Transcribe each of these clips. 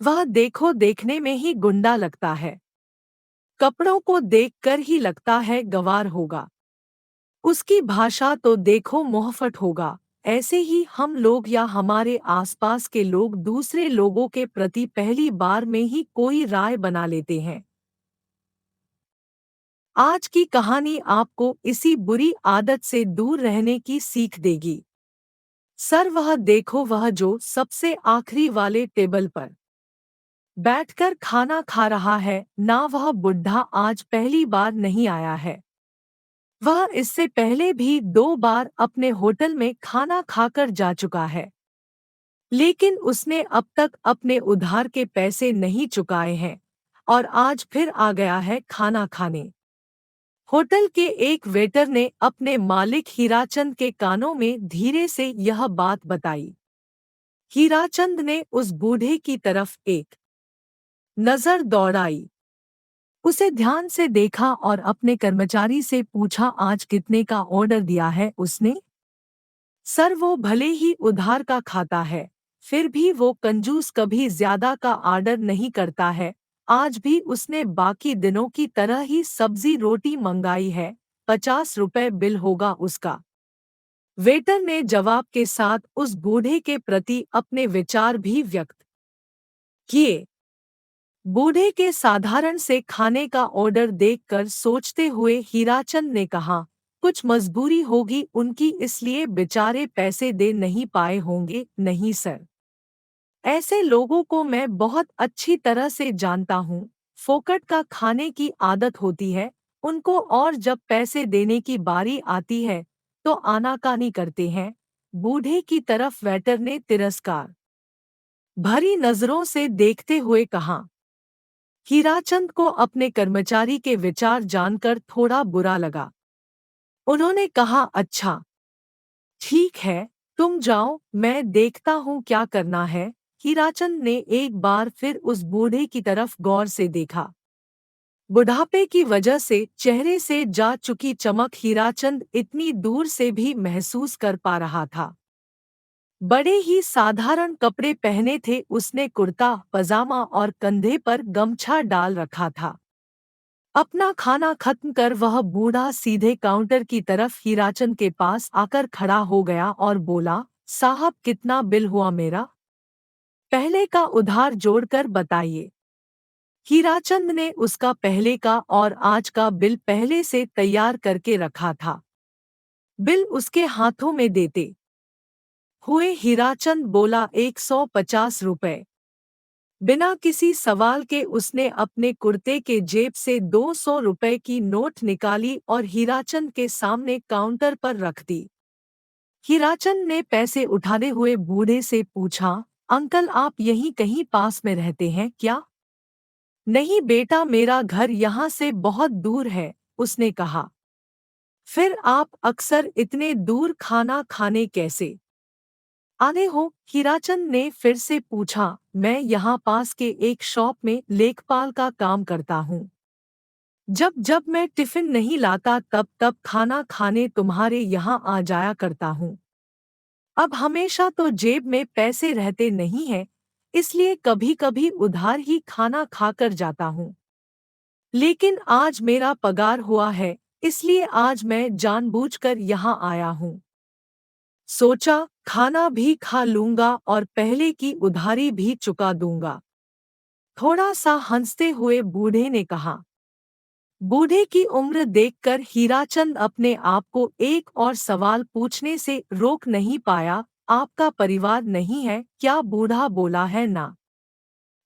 वह देखो देखने में ही गुंडा लगता है। कपड़ों को देखकर ही लगता है गंवार होगा। उसकी भाषा तो देखो मुहफ़्फ़ट होगा। ऐसे ही हम लोग या हमारे आसपास के लोग दूसरे लोगों के प्रति पहली बार में ही कोई राय बना लेते हैं। आज की कहानी आपको इसी बुरी आदत से दूर रहने की सीख देगी। सर वह देखो वह जो सबसे आखिरी वाले टेबल पर बैठकर खाना खा रहा है, ना वह बुढ़ा आज पहली बार नहीं आया है। वह इससे पहले भी 2 बार अपने होटल में खाना खाकर जा चुका है। लेकिन उसने अब तक अपने उधार के पैसे नहीं चुकाए हैं और आज फिर आ गया है खाना खाने। होटल के एक वेटर ने अपने मालिक हीराचंद के कानों में धीरे से यह बात बताई। हीराचंद ने उस बूढ़े की तरफ एक नजर दौड़ाई। उसे ध्यान से देखा और अपने कर्मचारी से पूछा, आज कितने का ऑर्डर दिया है उसने? सर वो भले ही उधार का खाता है, फिर भी वो कंजूस कभी ज्यादा का ऑर्डर नहीं करता है। आज भी उसने बाकी दिनों की तरह ही सब्जी रोटी मंगाई है। 50 रुपए बिल होगा उसका। वेटर ने जवाब के साथ उस बूढ़े के प्रति अपने विचार भी व्यक्त किए। बूढ़े के साधारण से खाने का ऑर्डर देखकर सोचते हुए हीराचंद ने कहा, कुछ मजबूरी होगी उनकी इसलिए बेचारे पैसे दे नहीं पाए होंगे। नहीं सर, ऐसे लोगों को मैं बहुत अच्छी तरह से जानता हूँ। फोकट का खाने की आदत होती है उनको, और जब पैसे देने की बारी आती है तो आनाकानी करते हैं। बूढ़े की तरफ वेटर ने तिरस्कार भरी नजरों से देखते हुए कहा। हीराचंद को अपने कर्मचारी के विचार जानकर थोड़ा बुरा लगा। उन्होंने कहा, अच्छा ठीक है, तुम जाओ, मैं देखता हूँ क्या करना है। हीराचंद ने एक बार फिर उस बूढ़े की तरफ गौर से देखा। बुढ़ापे की वजह से चेहरे से जा चुकी चमक हीराचंद इतनी दूर से भी महसूस कर पा रहा था। बड़े ही साधारण कपड़े पहने थे उसने, कुर्ता पजामा और कंधे पर गमछा डाल रखा था। अपना खाना खत्म कर वह बूढ़ा सीधे काउंटर की तरफ हीराचंद के पास आकर खड़ा हो गया और बोला, साहब कितना बिल हुआ मेरा? पहले का उधार जोड़कर बताइए। हीराचंद ने उसका पहले का और आज का बिल पहले से तैयार करके रखा था। बिल उसके हाथों में देते हुए हीराचंद बोला, 150 रुपए। बिना किसी सवाल के उसने अपने कुर्ते के जेब से 200 रुपए की नोट निकाली और हीराचंद के सामने काउंटर पर रख दी। हीराचंद ने पैसे उठाते हुए बूढ़े से पूछा, अंकल आप यहीं कहीं पास में रहते हैं क्या? नहीं बेटा, मेरा घर यहाँ से बहुत दूर है, उसने कहा। फिर आप अक्सर इतने दूर खाना खाने कैसे आने हो? हीराचंद ने फिर से पूछा। मैं यहाँ पास के एक शॉप में लेखपाल का काम करता हूँ। जब जब मैं टिफिन नहीं लाता तब तब खाना खाने तुम्हारे यहाँ आ जाया करता हूँ। अब हमेशा तो जेब में पैसे रहते नहीं हैं, इसलिए कभी कभी उधार ही खाना खाकर जाता हूँ। लेकिन आज मेरा पगार हुआ है, इसलिए आज मैं जानबूझकर यहाँ आया हूँ। सोचा खाना भी खा लूंगा और पहले की उधारी भी चुका दूंगा। थोड़ा सा हंसते हुए बूढ़े ने कहा। बूढ़े की उम्र देखकर हीराचंद अपने आप को एक और सवाल पूछने से रोक नहीं पाया। आपका परिवार नहीं है क्या? बूढ़ा बोला है ना।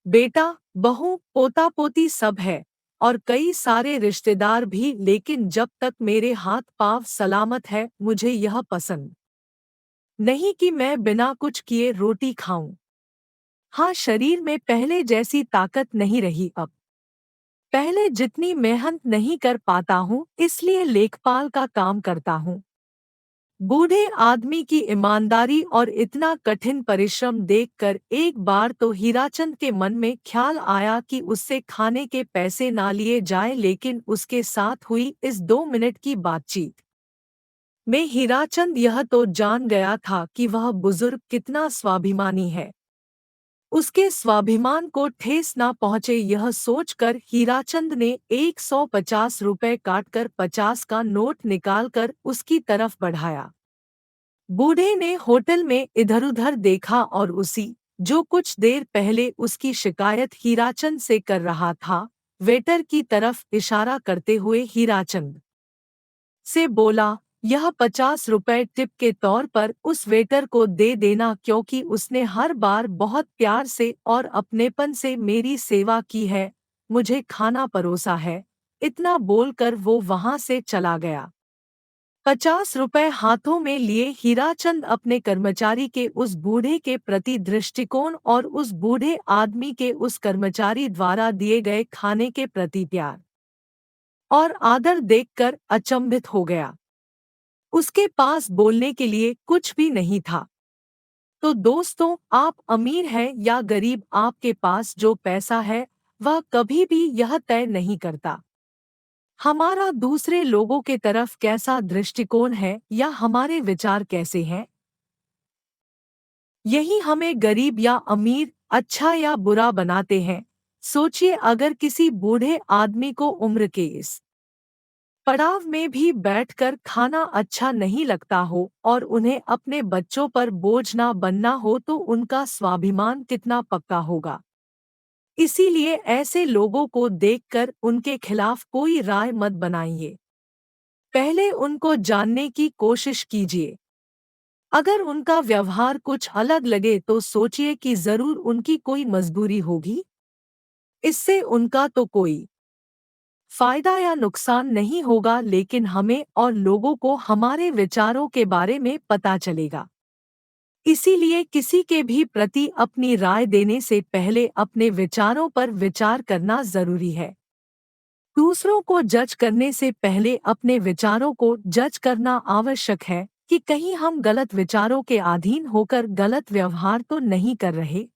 बेटा, बहू पोता पोती सब है और कई सारे रिश्तेदार भी, लेकिन जब तक मेरे हाथ पांव सलामत है मुझे यह पसंद नहीं कि मैं बिना कुछ किए रोटी खाऊं। हाँ, शरीर में पहले जैसी ताकत नहीं रही अब। पहले जितनी मेहनत नहीं कर पाता हूँ, इसलिए लेखपाल का काम करता हूँ। बूढ़े आदमी की ईमानदारी और इतना कठिन परिश्रम देखकर एक बार तो हीराचंद के मन में ख्याल आया कि उससे खाने के पैसे ना लिए जाए, लेकिन उसके साथ हुई इस 2 मिनट की बातचीत में हीराचंद यह तो जान गया था कि वह बुजुर्ग कितना स्वाभिमानी है। उसके स्वाभिमान को ठेस ना पहुंचे यह सोचकर हीराचंद ने 150 रुपए काटकर 50 का नोट निकालकर उसकी तरफ बढ़ाया। बूढ़े ने होटल में इधर-उधर देखा और उसी जो कुछ देर पहले उसकी शिकायत हीराचंद से कर रहा था, वेटर की तरफ इशारा करते हुए हीराचंद से बोला, यह 50 रुपए टिप के तौर पर उस वेटर को दे देना क्योंकि उसने हर बार बहुत प्यार से और अपनेपन से मेरी सेवा की है, मुझे खाना परोसा है। इतना बोलकर वो वहां से चला गया। 50 रुपए हाथों में लिए हीराचंद अपने कर्मचारी के उस बूढ़े के प्रति दृष्टिकोण और उस बूढ़े आदमी के उस कर्मचारी द्वारा दिए गए खाने के प्रति प्यार और आदर देखकर अचंभित हो गया। उसके पास बोलने के लिए कुछ भी नहीं था। तो दोस्तों, आप अमीर हैं या गरीब, आपके पास जो पैसा है वह कभी भी यह तय नहीं करता हमारा दूसरे लोगों के तरफ कैसा दृष्टिकोण है या हमारे विचार कैसे हैं। यही हमें गरीब या अमीर, अच्छा या बुरा बनाते हैं। सोचिए, अगर किसी बूढ़े आदमी को उम्र के इस पड़ाव में भी बैठकर खाना अच्छा नहीं लगता हो और उन्हें अपने बच्चों पर बोझ ना बनना हो तो उनका स्वाभिमान कितना पक्का होगा। इसीलिए ऐसे लोगों को देखकर उनके खिलाफ कोई राय मत बनाइए। पहले उनको जानने की कोशिश कीजिए। अगर उनका व्यवहार कुछ अलग लगे तो सोचिए कि जरूर उनकी कोई मजबूरी होगी। इससे उनका तो कोई फायदा या नुकसान नहीं होगा, लेकिन हमें और लोगों को हमारे विचारों के बारे में पता चलेगा। इसीलिए किसी के भी प्रति अपनी राय देने से पहले अपने विचारों पर विचार करना जरूरी है। दूसरों को जज करने से पहले अपने विचारों को जज करना आवश्यक है कि कहीं हम गलत विचारों के अधीन होकर गलत व्यवहार तो नहीं कर रहे।